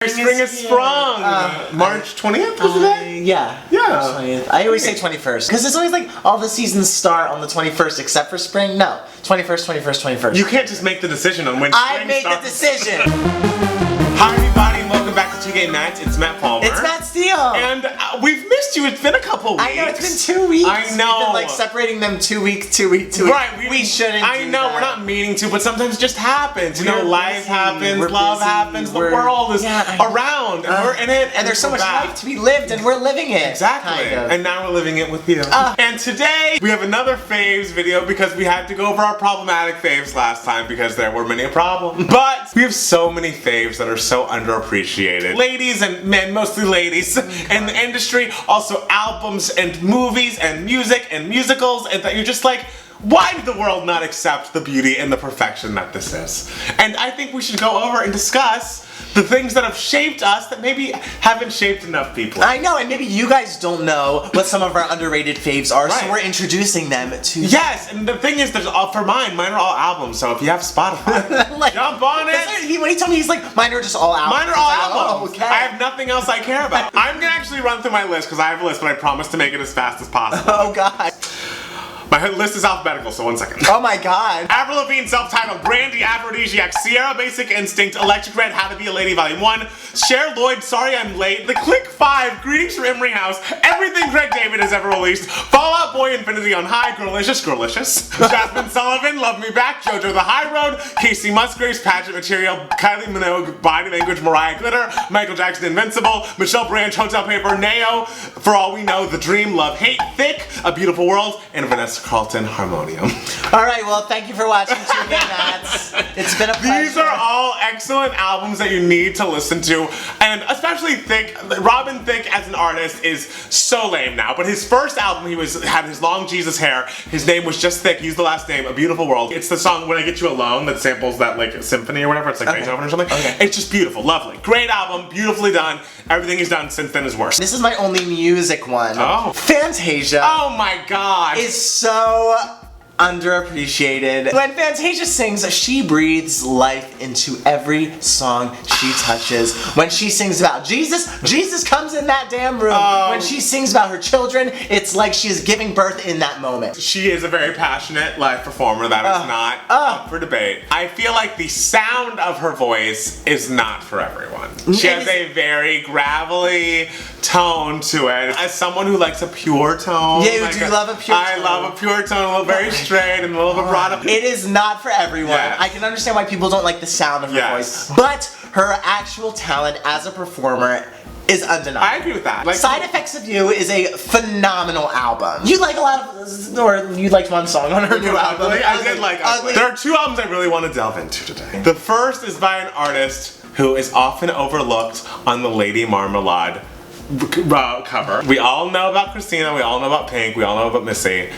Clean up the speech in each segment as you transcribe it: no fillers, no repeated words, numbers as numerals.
spring is sprung. March 20th was the day? Yeah. Yeah. 20th. I always say 21st. Because it's always like all the seasons start on the 21st except for spring. No. 21st, 21st, 21st. You can't just make the decision on when spring I made starts. the decision. Hi everybody and welcome back to 2Gay Matt. It's Matt Palmer. It's Matt Steele. And we've missed you. It's been a couple weeks. I know, it's been 2 weeks. I know. We've been like separating them 2 weeks, 2 weeks. Right. We shouldn't I do know, that. We're not meaning to, but sometimes it just happens. You know, life happens, We're love busy. happens, the world is around, and we're in it. And there's so much back. life to be lived, and we're living it. Exactly. Kind of. And now we're living it with you. And today, we have another faves video because we had to go over our problematic faves last time because there were many a problem. But we have so many faves that are so underappreciated. Ladies and men, mostly ladies, in the industry, also albums and movies and music and musicals, and that you're just like, why did the world not accept the beauty and the perfection that this is? And I think we should go over and discuss the things that have shaped us that maybe haven't shaped enough people. I know, and maybe you guys don't know what some of our underrated faves are, Right. so we're introducing them to you. Yes, and the thing is, for mine are all albums, so if you have Spotify, Like, jump on it. When he told me, he's like, mine are just all albums. Mine are all I was like, albums. oh, okay. I have nothing else I care about. I'm gonna actually run through my list because I have a list, but I promise to make it as fast as possible. Oh, God. My list is alphabetical, so 1 second. Oh, my God. Avril Lavigne, self-titled, Brandy, Aphrodisiac, Sierra, Basic Instinct, Electric Red, How to Be a Lady, Volume 1, Cher Lloyd, Sorry I'm Late, The Click 5, Greetings from Emery House, everything Greg David has ever released, Fall Out Boy, Infinity on High, Girlicious, Jasmine Sullivan, Love Me Back, JoJo the High Road, Casey Musgraves, Pageant Material, Kylie Minogue, Body Language, Mariah Glitter, Michael Jackson, Invincible, Michelle Branch, Hotel Paper, Neo, For All We Know, The Dream, Love, Hate, Thicke, A Beautiful World, and Vanessa Carlton, Harmonium. All right, well, thank you for watching 2Gay Mats. It's been a pleasure. These are all excellent albums that you need to listen to, and especially Thicke. Robin Thicke as an artist is so lame now, but his first album, he had his long Jesus hair. His name was just Thicke. He used the last name, A Beautiful World. It's the song When I Get You Alone that samples that like symphony or whatever. It's like Beethoven or something. Okay. It's just beautiful, lovely, great album, beautifully done. Everything he's done since then is worse. This is my only music one. Oh. Fantasia. Oh my God. Is so underappreciated. When Fantasia sings, she breathes life into every song she touches. When she sings about Jesus, Jesus comes in that damn room. When she sings about her children, it's like she is giving birth in that moment. She is a very passionate live performer that is not up for debate. I feel like the sound of her voice is not for everyone. She has a very gravelly tone to it. As someone who likes a pure tone. Yeah, you do love a pure tone. I love a pure tone, a little very straight and a little vibrato. It is not for everyone. Yes. I can understand why people don't like the sound of her voice, but her actual talent as a performer is undeniable. I agree with that. Like, Side Effects of You is a phenomenal album. You like a lot of, or you liked one song on her new album. I did like Ugly. There are two albums I really want to delve into today. The first is by an artist who is often overlooked on the Lady Marmalade cover. We all know about Christina, we all know about Pink, we all know about Missy,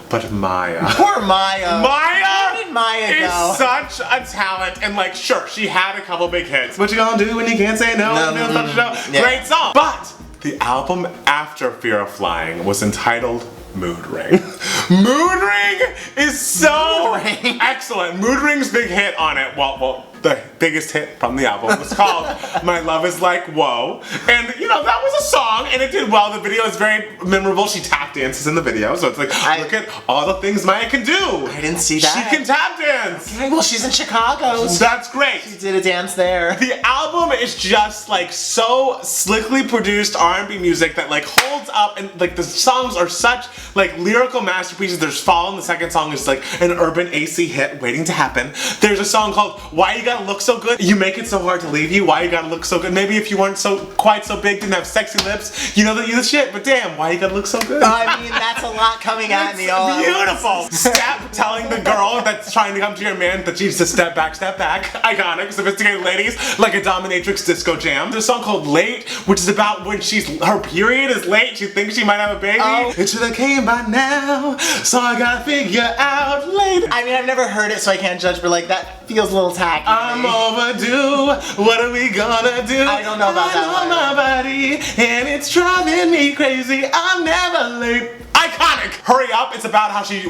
but Maya. Poor Maya. Maya! Where did Maya go? Is such a talent, and like, sure, she had a couple big hits. What you gonna do when you can't say no? Yeah. Great song. But the album after Fear of Flying was entitled Mood Ring. Mood Ring is so excellent. Mood Ring's big hit on it, well, the biggest hit from the album was called My Love Is Like Whoa. And you know, that was a song and it did well. The video is very memorable. She tap dances in the video. So it's like, look at all the things Maya can do. I didn't see that. She can tap dance. Okay, well, she's in Chicago. That's great. She did a dance there. The album is just like so slickly produced R&B music that like holds up, and like the songs are such like lyrical masterpieces. There's Fall, and the second song is like an urban AC hit waiting to happen. There's a song called Why You Gotta Look So Good. You make it so hard to leave you. Why you gotta look so good? Maybe if you weren't quite so big, didn't have sexy lips, you know that you the shit. But damn, why you gotta look so good? I mean, that's a lot coming at me. All beautiful. Step telling the girl that's trying to come to your man that she needs to step back. Iconic, sophisticated ladies like a dominatrix disco jam. There's a song called Late, which is about when her period is late. She thinks she might have a baby. It should have came by now, so I gotta figure out later. I mean, I've never heard it, so I can't judge, but like that feels a little tacky. I'm overdue. What are we gonna do? I don't know about that I one. know my body, and it's driving me crazy. I'm never late. Iconic. Hurry Up. It's about how she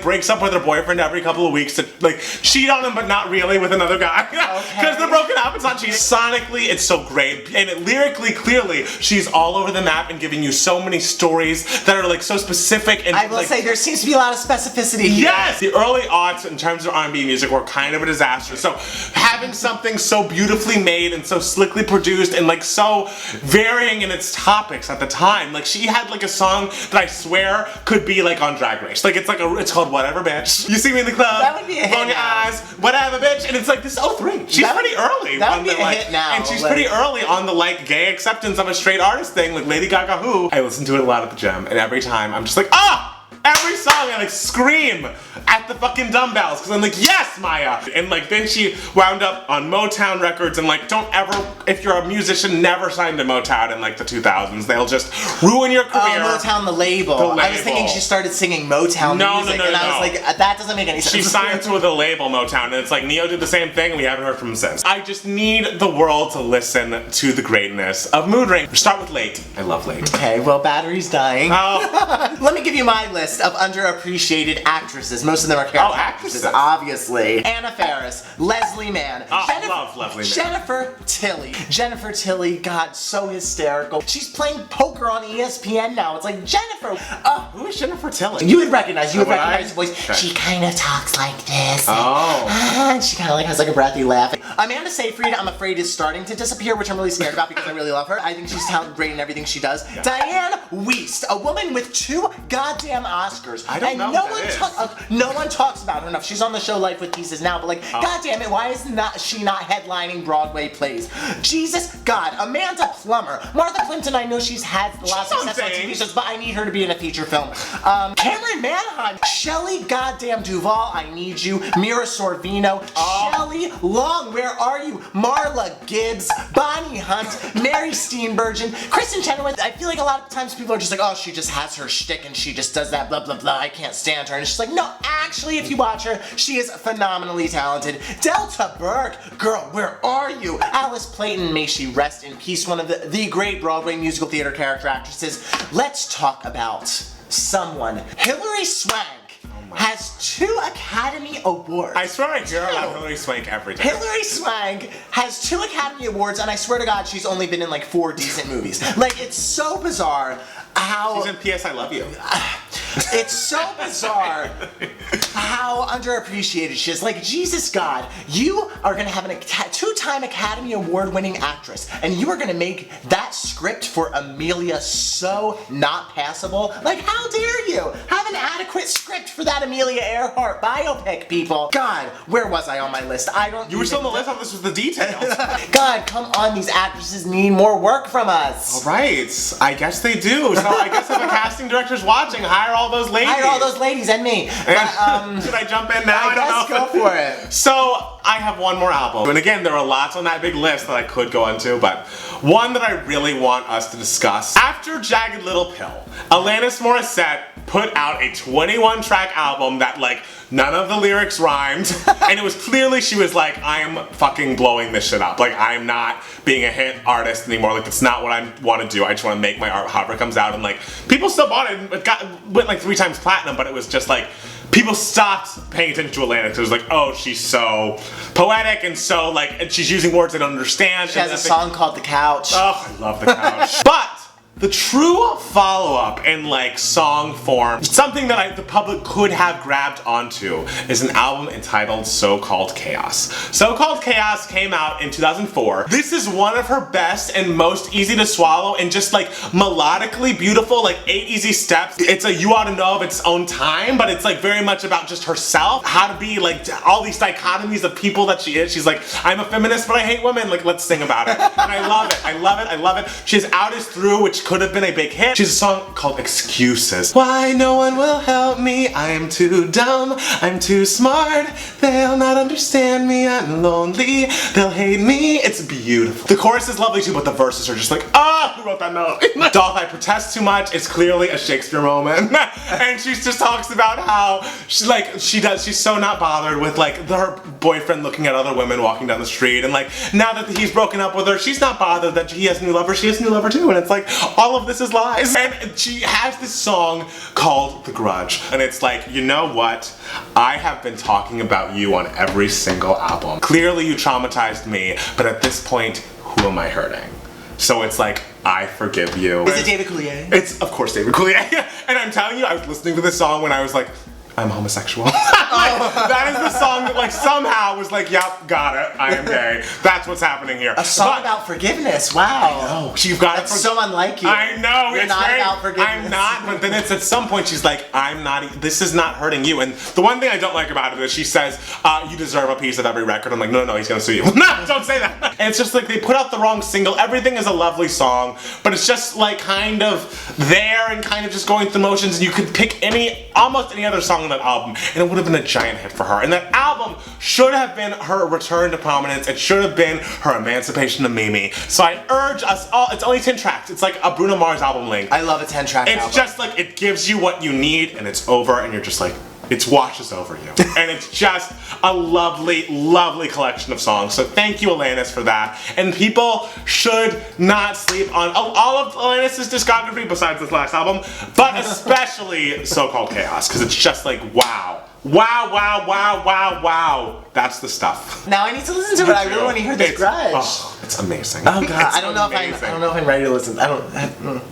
breaks up with her boyfriend every couple of weeks to cheat on him, but not really with another guy because they're broken up. It's not cheating. Sonically, it's so great, and lyrically, clearly, she's all over the map and giving you so many stories that are so specific. And I will say there seems to be a lot of specificity here. Yes, the early aughts in terms of R&B music were kind of a disaster. So having something so beautifully made and so slickly produced and so varying in its topics at the time, she had a song that I swear could be on Drag Race. It's called Whatever Bitch. You see me in the club. That would be a hit on your now. eyes. Whatever bitch. And it's this is 03. She's pretty early. That on would be the, a hit now. And she's pretty early on the gay acceptance of a straight artist thing, Lady Gaga who. I listen to it a lot at the gym, and every time I'm just every song I scream at the fucking dumbbells because I'm yes, Maya. And then she wound up on Motown Records and don't ever, if you're a musician, never sign to Motown in the 2000s. They'll just ruin your career. Oh, Motown, the label. I was thinking she started singing Motown music, and I was that doesn't make any sense. She signed to the label Motown, and it's Neo did the same thing, and we haven't heard from him since. I just need the world to listen to the greatness of Mood Ring. Start with Late. I love Late. Okay, well, battery's dying. Oh. Let me give you my list of underappreciated actresses. Most of them are character actresses, obviously. Anna Faris, Leslie Mann. Love Leslie Mann. Jennifer Tilly. Jennifer Tilly, God, so hysterical. She's playing poker on ESPN now. It's Jennifer. Who is Jennifer Tilly? You would recognize the voice. Okay. She kind of talks like this. Oh. And she kind of has a breathy laugh. Amanda Seyfried, I'm afraid, is starting to disappear, which I'm really scared about because I really love her. I think she's talented, great in everything she does. Yeah. Diane Wiest, a woman with 2 goddamn Oscars. I don't know no one talks about her enough. She's on the show Life with Pieces now, but God damn it, why is she not headlining Broadway plays? Jesus God, Amanda Plummer. Martha Plimpton, I know she's had a lot of success on TV shows, but I need her to be in a feature film. Cameron Manheim, Shelley goddamn Duvall, I need you. Mira Sorvino, Shelley Long, where are you? Marla Gibbs, Bonnie Hunt, Mary Steenburgen, Kristen Chenoweth. I feel a lot of times people are just oh, she just has her shtick and she just does that blah blah blah, I can't stand her. And she's no, actually, if you watch her, she is phenomenally talented. Delta Burke, girl, where are you? Alice Playton, may she rest in peace, one of the great Broadway musical theater character actresses. Let's talk about someone. Hilary Swank has 2 Academy Awards. I swear I hear about Hilary Swank every day. Hilary Swank has 2 Academy Awards, and I swear to God, she's only been in 4 decent movies. It's so bizarre how... She's in P.S. I Love You. It's so bizarre how underappreciated she is. Jesus God, you are gonna have a 2-time Academy Award winning actress, and you are gonna make that script for Amelia so not passable? How dare you? Have an adequate script for that Amelia Earhart biopic, people. God, where was I on my list? You were still on the list. I thought this was the details. God, come on, these actresses need more work from us. All right, I guess they do. So I guess if a casting director's watching, hire all those ladies. Hire all those ladies and me. But, should I jump in now? I guess go for it. So I have one more album. And again, there are lots on that big list that I could go into, but one that I really want us to discuss. After Jagged Little Pill, Alanis Morissette put out a 21-track album that none of the lyrics rhymed, and it was clearly she was I am fucking blowing this shit up. I'm not being a hit artist anymore. That's not what I want to do. I just want to make my art however it comes out, and people still bought it. It went 3 times platinum, but it was just people stopped paying attention to Alanis. It was oh, she's so poetic and so and she's using words I don't understand. She has a song called The Couch. Oh, I love The Couch. But the true follow-up in song form, something that the public could have grabbed onto, is an album entitled So-Called Chaos. So-Called Chaos came out in 2004. This is one of her best and most easy to swallow and just melodically beautiful, 8 easy steps. It's a you ought to know of its own time, but it's very much about just herself, how to be all these dichotomies of people that she is. She's I'm a feminist, but I hate women. Let's sing about it. And I love it. I love it. I love it. She has Out Is Through, which could have been a big hit. She has a song called Excuses. Why no one will help me, I'm too dumb, I'm too smart, they'll not understand me, I'm lonely, they'll hate me. It's beautiful. The chorus is lovely too, but the verses are just like, who wrote that note? Doth I protest too much? It's clearly a Shakespeare moment. And she just talks about how she's so not bothered with like her boyfriend looking at other women walking down the street, and like now that he's broken up with her, she's not bothered that he has a new lover, she has a new lover too, and it's like all of this is lies. And she has this song called The Grudge, and it's like, you know what? I have been talking about you on every single album. Clearly you traumatized me, but at this point, who am I hurting? So it's like, I forgive you. Is it David Coulier? It's, of course, David Coulier. And I'm telling you, I was listening to this song when I was like, I'm homosexual. That is the song that like somehow was like, yep, got it, I am gay. That's what's happening here. A song about forgiveness, wow. No, you've got That's so unlike you. I know, You're it's not very, about forgiveness. I'm not, but then it's at some point she's like, this is not hurting you. And the one thing I don't like about it is she says, you deserve a piece of every record. I'm like, no, he's gonna sue you. No, don't say that. And it's just like they put out the wrong single. Everything is a lovely song, but it's just like kind of there and kind of just going through motions, and you could pick almost any other song on that album, and it would have been a giant hit for her. And that album should have been her return to prominence. It should have been her emancipation of Mimi. So I urge us all, it's only 10 tracks. It's like a Bruno Mars album length. I love a 10-track album. It's just like, it gives you what you need, and it's over, and you're just like, it washes over you. And it's just a lovely, lovely collection of songs. So thank you, Alanis, for that. And people should not sleep on all of Alanis' discography besides this last album, but especially So-Called Chaos, because it's just like, wow. Wow, wow, wow, wow, wow. That's the stuff. Now I need to listen to it. I really want to hear this Grudge. Oh, it's amazing. Oh god, It's I don't know if I'm ready to listen.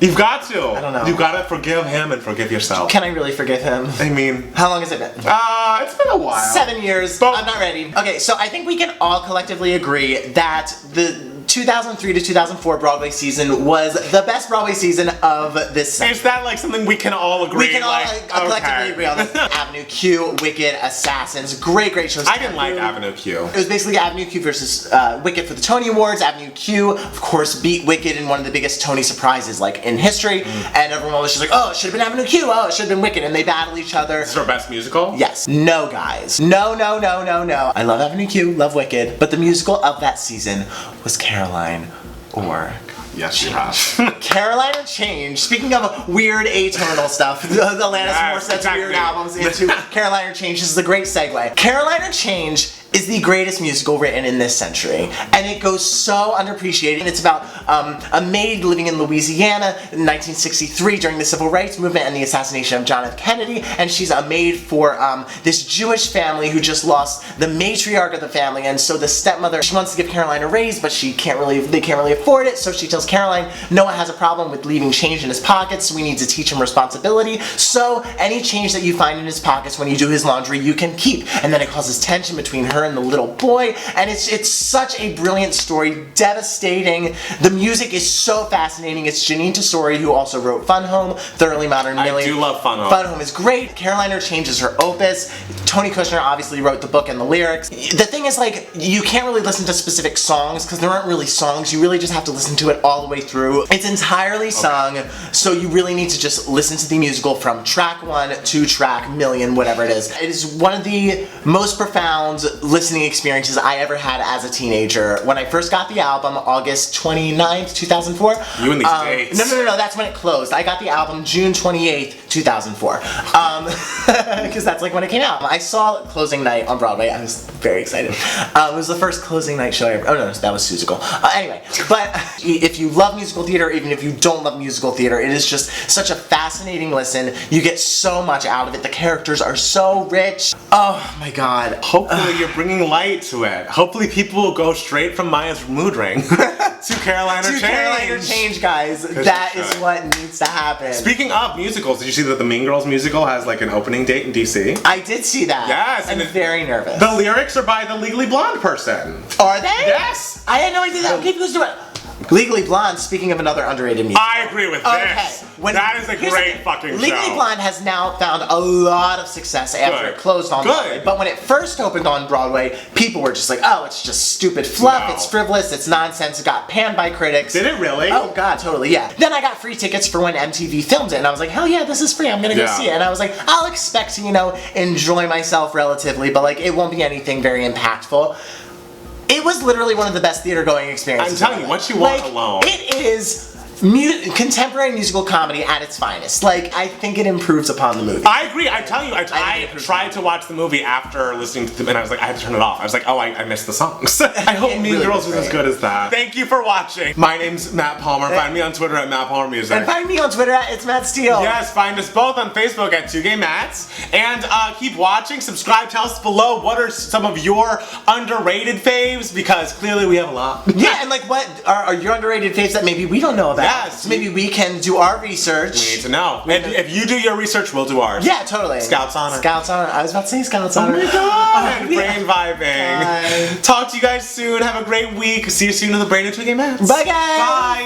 You've got to. I don't know. You've got to forgive him and forgive yourself. Can I really forgive him? I mean, how long has it been? It's been a while. 7 years. But I'm not ready. Okay, so I think we can all collectively agree that the 2003 to 2004 Broadway season was the best Broadway season of this century. Is that like something we can all agree? We can all collectively agree on this. Avenue Q, Wicked, Assassins, great shows. I didn't like Avenue Q. It was basically Avenue Q versus Wicked for the Tony Awards. Avenue Q, of course, beat Wicked in one of the biggest Tony surprises like in history, and everyone was just like, oh, it should have been Avenue Q, oh, it should have been Wicked, and they battle each other. This is our best musical? Yes. No, guys. No. I love Avenue Q, love Wicked, but the musical of that season was Caroline or Yes, you have. Caroline or Change. Speaking of weird atonal stuff, the Alanis Morissette's weird albums into Caroline or Change. This is a great segue. Caroline or Change is the greatest musical written in this century, and it goes so underappreciated. It's about a maid living in Louisiana in 1963 during the Civil Rights Movement and the assassination of John F. Kennedy, and she's a maid for this Jewish family who just lost the matriarch of the family, and so the stepmother, she wants to give Caroline a raise, but they can't really afford it, so she tells Caroline, Noah has a problem with leaving change in his pockets, so we need to teach him responsibility, so any change that you find in his pockets when you do his laundry, you can keep, and then it causes tension between her and the little boy, and it's such a brilliant story, devastating. The music is so fascinating. It's Janine Tesori, who also wrote Fun Home, Thoroughly Modern Millie. I do love Fun Home. Fun Home is great. Caroline or Change is her opus. Tony Kushner obviously wrote the book and the lyrics. The thing is, like, you can't really listen to specific songs because there aren't really songs. You really just have to listen to it all the way through. It's entirely sung, so you really need to just listen to the musical from track 1 to track million, whatever it is. It is one of the most profound listening experiences I ever had as a teenager. When I first got the album, August 29th, 2004. You and these dates. No, that's when it closed. I got the album June 28th, 2004. Because that's like when it came out. I saw closing night on Broadway. I was very excited. It was the first closing night show I ever. Oh no, that was Seussical. Anyway, but if you love musical theater, even if you don't love musical theater, it is just such a fascinating listen. You get so much out of it. The characters are so rich. Oh my god. Hopefully you're bringing light to it. Hopefully people will go straight from Maya's mood ring to Caroline or Change. To Caroline or Change, guys. That is what needs to happen. Speaking of musicals, did you see that the Mean Girls musical has like an opening date in DC? I did see that. Yes. I'm very nervous. The lyrics are by the Legally Blonde person. Are they? Yes. I had no idea that. Okay, let's do it. Legally Blonde, speaking of another underrated musical. I agree with this. That is a here's the great thing. fucking show. Legally Blonde has now found a lot of success after it closed on Broadway. But when it first opened on Broadway, people were just like, oh, it's just stupid fluff, it's frivolous, it's nonsense, it got panned by critics. Did it really? Oh god, totally, yeah. Then I got free tickets for when MTV filmed it, and I was like, hell yeah, this is free, I'm gonna go see it. And I was like, I'll expect to, you know, enjoy myself relatively, but like, it won't be anything very impactful. It was literally one of the best theater going experiences. I'm telling you, what you want alone. It is contemporary musical comedy at its finest. Like, I think it improves upon the movie. I agree. I tell you, I tried to watch the movie after listening to them, and I was like, I had to turn it off. I was like, oh, I missed the songs. I hope Mean Girls was as good as that. Thank you for watching. My name's Matt Palmer. Find me on Twitter at Matt Palmer Music. And find me on Twitter at It's Matt Steele. Yes, find us both on Facebook at 2Gay Mats. And keep watching. Subscribe. Tell us below what are some of your underrated faves, because clearly we have a lot. Yeah, and like, what are your underrated faves that maybe we don't know about? Yes. So maybe we can do our research. We need to know. If you do your research, we'll do ours. Yeah, totally. Scouts Honor. Scouts Honor. I was about to say Scouts Honor. Oh my god! Brain vibing. Talk to you guys soon. Have a great week. See you soon in the brand new 2Gay Mats. Bye, guys. Bye.